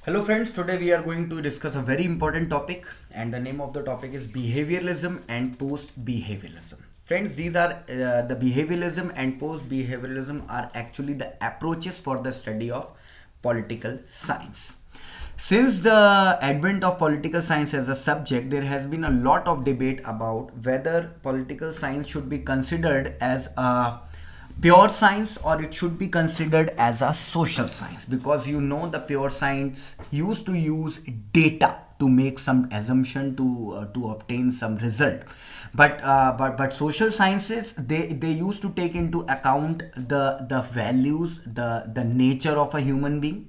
Hello friends, today we are going to discuss a very important topic and the name of the topic is behavioralism and post-behavioralism. Friends, these are the behavioralism and post-behavioralism are actually the approaches for the study of political science. Since the advent of political science as a subject, there has been a lot of debate about whether political science should be considered as a pure science or it should be considered as a social science, because the pure science used to use data to make some assumption to obtain some result, but social sciences they used to take into account the values, the nature of a human being.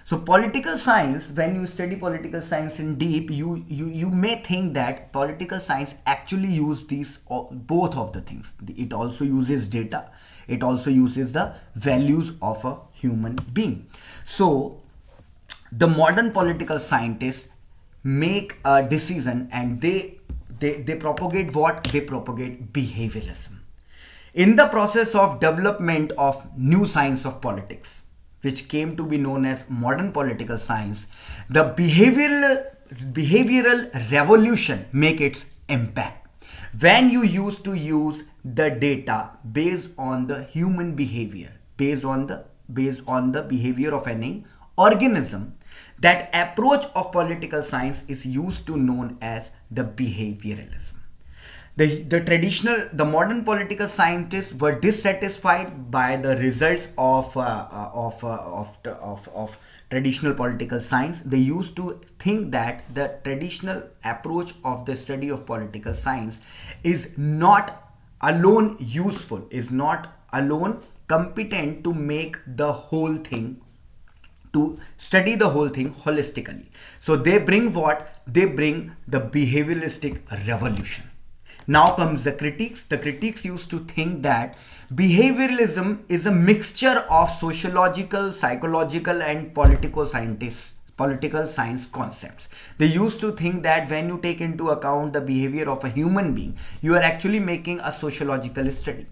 So political science, when you study political science in deep, you may think that political science actually use these both of the things. It also uses data. It also uses the values of a human being. So the modern political scientists make a decision and they propagate what? They propagate behavioralism. In the process of development of new science of politics, which came to be known as modern political science, the behavioral revolution make its impact. When you used to use the data based on the human behavior, based on the behavior of any organism, that approach of political science is used to known as the behavioralism. The modern political scientists were dissatisfied by the results of traditional political science. They used to think that the traditional approach of the study of political science is not alone useful, is not alone competent to make the whole thing, to study the whole thing holistically. So they bring what? They bring the behavioralistic revolution. Now comes the critics. The critics used to think that behavioralism is a mixture of sociological, psychological and political science concepts. They used to think that when you take into account the behavior of a human being, you are actually making a sociological study.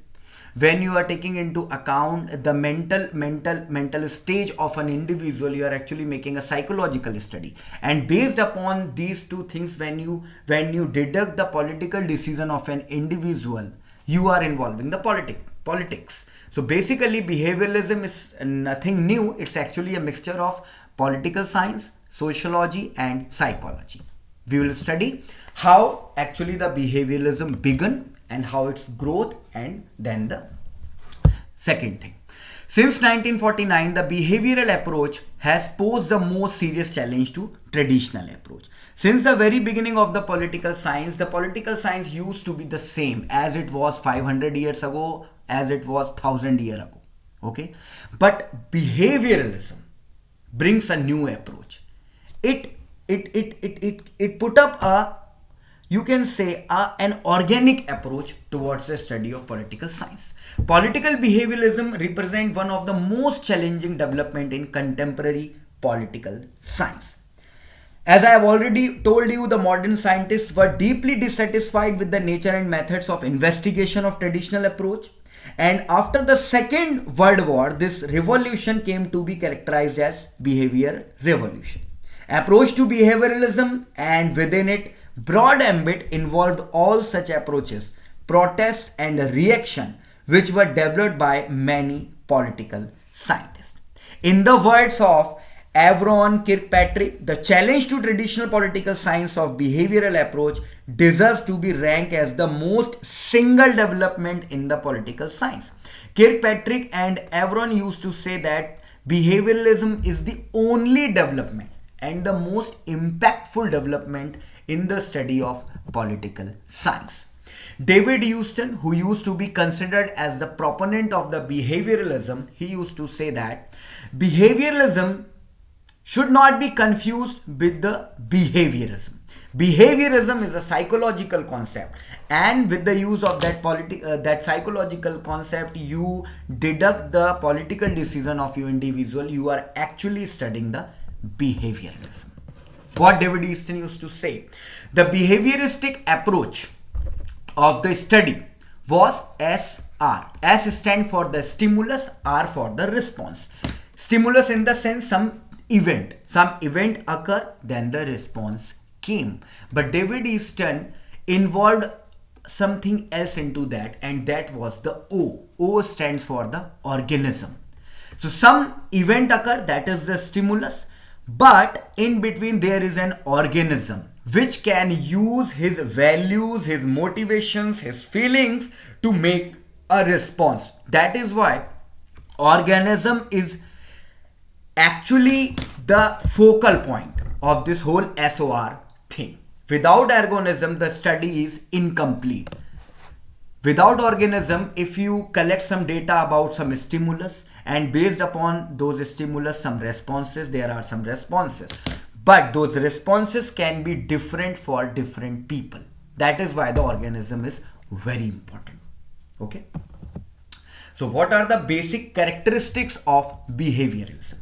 When you are taking into account the mental stage of an individual, you are actually making a psychological study. And based upon these two things, when you deduct the political decision of an individual, you are involving the politics. So basically behavioralism is nothing new. It's actually a mixture of political science, sociology and psychology. We will study how actually the behavioralism began and how its growth, and then the second thing. Since 1949, the behavioral approach has posed the most serious challenge to traditional approach. Since the very beginning of the political science used to be the same as it was 500 years ago, as it was 1000 years ago. Okay, but behavioralism brings a new approach. It put up an organic approach towards the study of political science. Political behavioralism represents one of the most challenging development in contemporary political science. As I have already told you, the modern scientists were deeply dissatisfied with the nature and methods of investigation of traditional approach. And after the Second World War, this revolution came to be characterized as behavior revolution. Approach to behavioralism, and within it broad ambit, involved all such approaches, protests and reaction, which were developed by many political scientists. In the words of Avron Kirkpatrick, the challenge to traditional political science of behavioral approach deserves to be ranked as the most single development in the political science. Kirkpatrick and Avron used to say that behavioralism is the only development and the most impactful development in the study of political science. David Houston, who used to be considered as the proponent of the behavioralism, he used to say that behavioralism should not be confused with the behaviorism. Behaviorism is a psychological concept, and with the use of that psychological concept, you deduct the political decision of your individual. You are actually studying the behavioralism. What David Easton used to say, the behavioristic approach of the study was SR. S stands for the stimulus, R for the response. Stimulus in the sense event. Some event occur, then the response came. But David Easton involved something else into that, and that was the O. O stands for the organism. So some event occur, that is the stimulus, but in between there is an organism which can use his values, his motivations, his feelings to make a response. That is why organism is actually the focal point of this whole SOR thing. Without organism, the study is incomplete. Without organism, if you collect some data about some stimulus and based upon those stimulus some responses, there are some responses. But those responses can be different for different people. That is why the organism is very important. Okay. So what are the basic characteristics of behavioralism?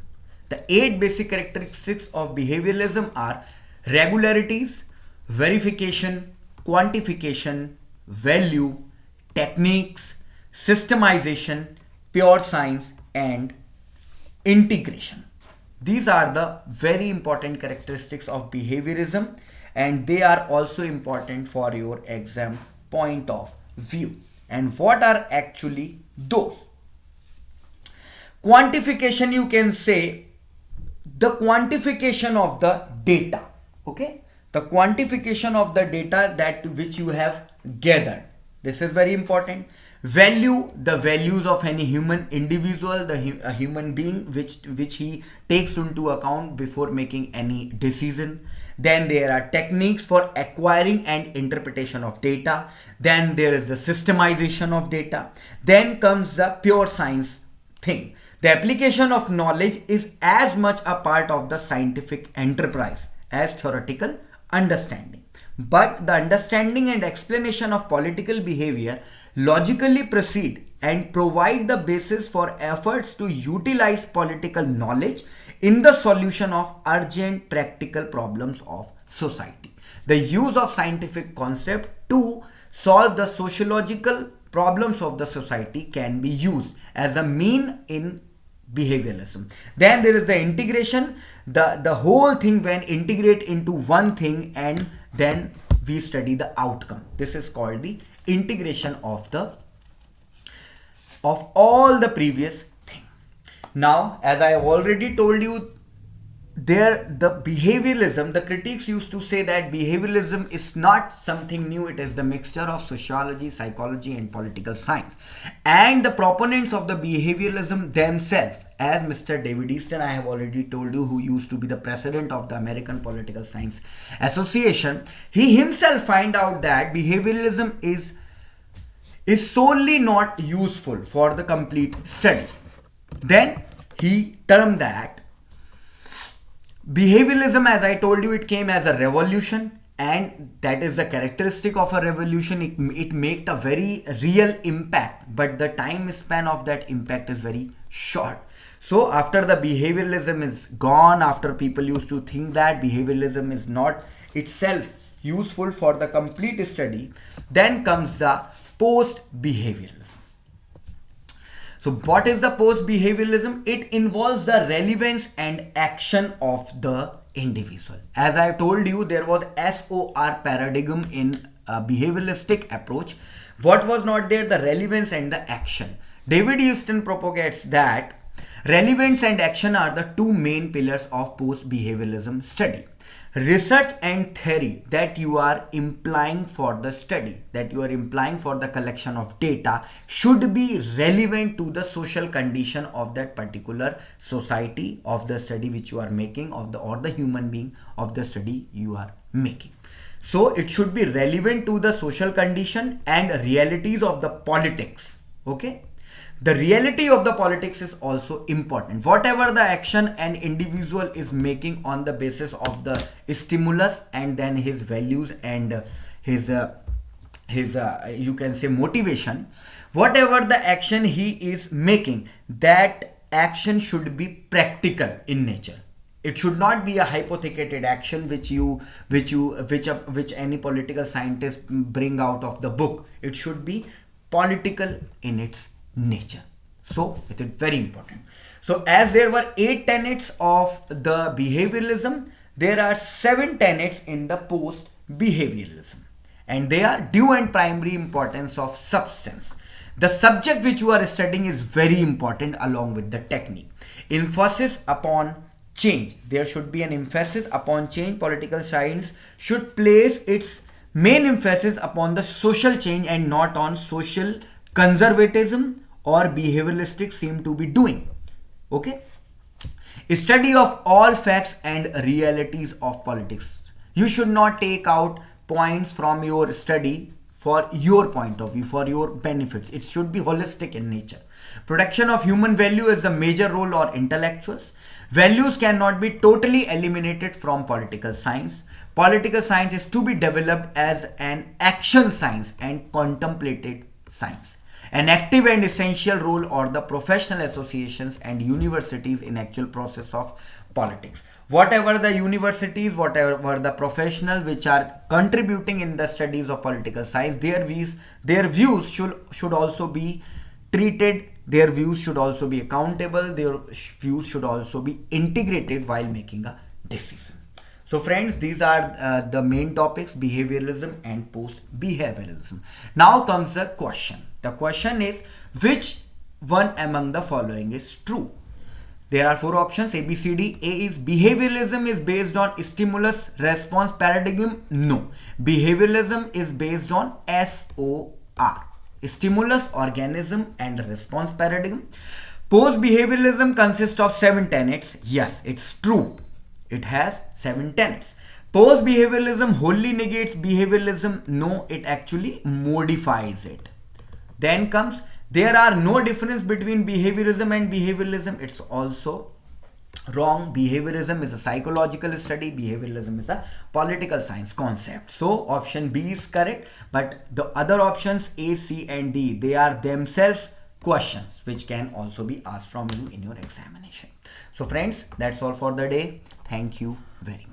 The 8 basic characteristics of behavioralism are regularities, verification, quantification, value, techniques, systemization, pure science, and integration. These are the very important characteristics of behaviorism, and they are also important for your exam point of view. And what are actually those? Quantification, you can say the quantification of the data. Okay, the quantification of the data that which you have gathered. This is very important. Value, the values of any human individual, a human being which he takes into account before making any decision. Then there are techniques for acquiring and interpretation of data. Then there is the systemization of data. Then comes the pure science thing. The application of knowledge is as much a part of the scientific enterprise as theoretical understanding. But the understanding and explanation of political behavior logically precede and provide the basis for efforts to utilize political knowledge in the solution of urgent practical problems of society. The use of scientific concept to solve the sociological problems of the society can be used as a mean in behavioralism. Then there is the integration, the whole thing when integrate into one thing, and then we study the outcome. This is called the integration of all the previous thing. Now, as I have already told you, the behavioralism, the critics used to say that behavioralism is not something new. It is the mixture of sociology, psychology, and political science. And the proponents of the behavioralism themselves, as Mr. David Easton, I have already told you, who used to be the president of the American Political Science Association, he himself find out that behavioralism is solely not useful for the complete study. Then he termed that behavioralism, as I told you, it came as a revolution, and that is the characteristic of a revolution. It made a very real impact, but the time span of that impact is very short. So after the behavioralism is gone, after people used to think that behavioralism is not itself useful for the complete study, then comes the post-behavioralism. So what is the post-behavioralism? It involves the relevance and action of the individual. As I told you, there was SOR paradigm in a behavioralistic approach. What was not there? The relevance and the action. David Easton propagates that relevance and action are the two main pillars of post-behavioralism study. Research and theory that you are implying for the study, that you are implying for the collection of data, should be relevant to the social condition of that particular society of the study which you are making, or the human being of the study you are making. So it should be relevant to the social condition and realities of the politics. Okay. The reality of the politics is also important. Whatever the action an individual is making on the basis of the stimulus and then his values and his you can say motivation, whatever the action he is making, that action should be practical in nature. It should not be a hypothetical action which any political scientist bring out of the book. It should be political in its nature. So it is very important. So as there were 8 tenets of the behavioralism, there are 7 tenets in the post-behavioralism, and they are due and primary importance of substance. The subject which you are studying is very important along with the technique. Emphasis upon change. There should be an emphasis upon change. Political science should place its main emphasis upon the social change and not on social conservatism or behavioralistic seem to be doing. Okay. Study of all facts and realities of politics. You should not take out points from your study for your point of view, for your benefits. It should be holistic in nature. Protection of human value is the major role of intellectuals. Values cannot be totally eliminated from political science. Political science is to be developed as an action science and contemplated science. An active and essential role are the professional associations and universities in actual process of politics. Whatever the universities, whatever the professionals which are contributing in the studies of political science, their views should also be treated, their views should also be accountable, their views should also be integrated while making a decision. So friends, these are the main topics, behavioralism and post-behavioralism. Now comes the question. The question is, which one among the following is true? There are 4 options, A, B, C, D. A is behavioralism is based on stimulus response paradigm. No. Behavioralism is based on SOR. Stimulus, organism and response paradigm. Post-behavioralism consists of 7 tenets. Yes, it's true. It has 7 tenets. Post-behavioralism wholly negates behavioralism. No, it actually modifies it. Then comes, there are no difference between behaviorism and behavioralism. It's also wrong. Behaviorism is a psychological study. Behavioralism is a political science concept. So option B is correct. But the other options A, C and D, they are themselves questions which can also be asked from you in your examination. So friends, that's all for the day. Thank you very much.